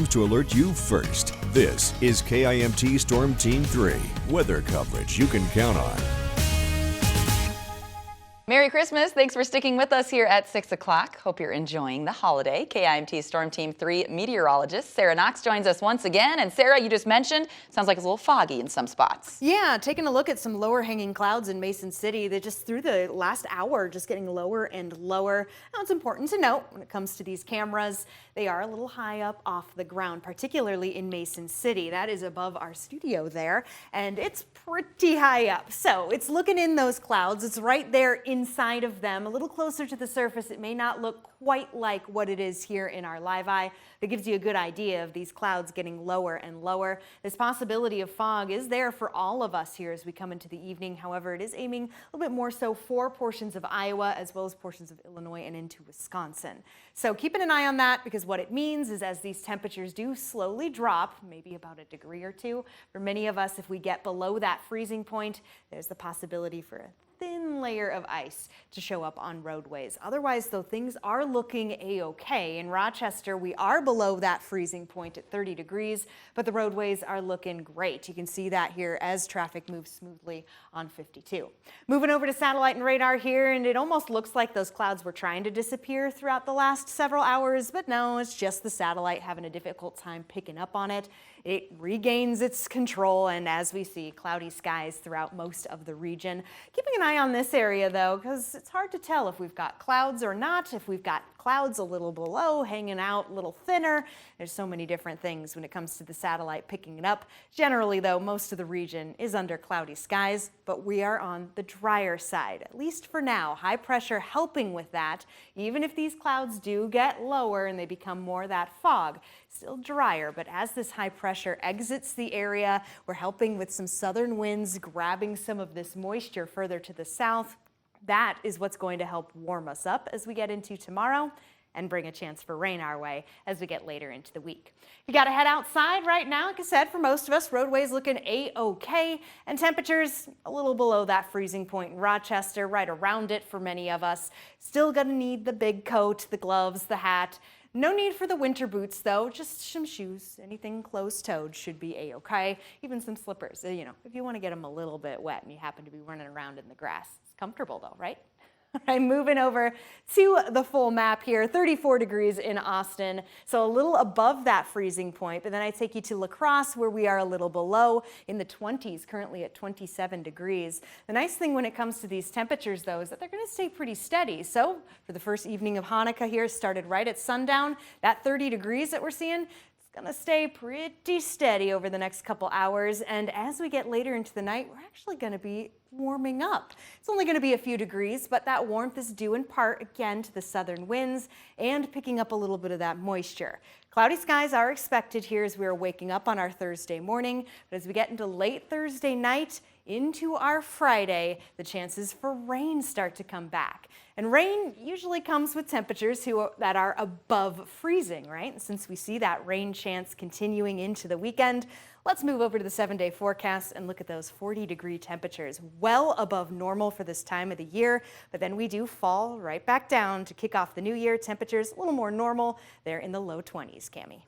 To alert you first. This is KIMT Storm Team 3, weather coverage you can count on. Merry Christmas. Thanks for sticking with us here at 6 o'clock. Hope you're enjoying the holiday. KIMT Storm Team 3 meteorologist Sara Knox joins us once again. And Sara, you just mentioned, sounds like it's a little foggy in some spots. Yeah, taking a look at some lower hanging clouds in Mason City. They just through the last hour just getting lower and lower. Now it's important to note when it comes to these cameras, they are a little high up off the ground, particularly in Mason City. That is above our studio there, and it's pretty high up. So it's looking in those clouds. It's right there inside of them, a little closer to the surface. It may not look quite like what it is here in our live eye. That gives you a good idea of these clouds getting lower and lower. This possibility of fog is there for all of us here as we come into the evening. However, it is aiming a little bit more so for portions of Iowa as well as portions of Illinois and into Wisconsin. So keeping an eye on that, because what it means is as these temperatures do slowly drop, maybe about a degree or two, for many of us, if we get below that freezing point, there's the possibility for a thin layer of ice to show up on roadways. Otherwise, though, things are looking a-okay. In Rochester, we are below that freezing point at 30 degrees, but the roadways are looking great. You can see that here as traffic moves smoothly on 52. Moving over to satellite and radar here, and it almost looks like those clouds were trying to disappear throughout the last several hours, but no, it's just the satellite having a difficult time picking up on it. It regains its control, and as we see, cloudy skies throughout most of the region. Keeping an eye on this area, though, because it's hard to tell if we've got clouds or not, if we've got clouds a little below, hanging out a little thinner. There's so many different things when it comes to the satellite picking it up. Generally, though, most of the region is under cloudy skies, but we are on the drier side, at least for now. High pressure helping with that. Even if these clouds do get lower and they become more that fog, still drier, but as this high pressure exits the area, we're helping with some southern winds, grabbing some of this moisture further to the south. That is what's going to help warm us up as we get into tomorrow and bring a chance for rain our way as we get later into the week. You got to head outside right now. Like I said, for most of us, roadways looking a-okay, and temperatures a little below that freezing point in Rochester, right around it for many of us. Still gonna need the big coat, the gloves, the hat. No need for the winter boots, though, just some shoes. Anything closed-toed should be a-okay. Even some slippers, you know, if you want to get them a little bit wet and you happen to be running around in the grass. It's comfortable, though, right? I'm moving over to the full map here, 34 degrees in Austin, so a little above that freezing point, but then I take you to La Crosse where we are a little below in the 20s, currently at 27 degrees. The nice thing when it comes to these temperatures, though, is that they're going to stay pretty steady. So for the first evening of Hanukkah here, started right at sundown, that 30 degrees that we're seeing, going to stay pretty steady over the next couple hours, and as we get later into the night, we're actually going to be warming up. It's only going to be a few degrees, but that warmth is due in part again to the southern winds and picking up a little bit of that moisture. Cloudy skies are expected here as we are waking up on our Thursday morning, but as we get into late Thursday night into our Friday, the chances for rain start to come back. And rain usually comes with temperatures that are above freezing, right? And since we see that rain chance continuing into the weekend, let's move over to the 7-day forecast and look at those 40-degree temperatures, well above normal for this time of the year. But then we do fall right back down to kick off the new year. Temperatures a little more normal. They're in the low 20s, Cammie.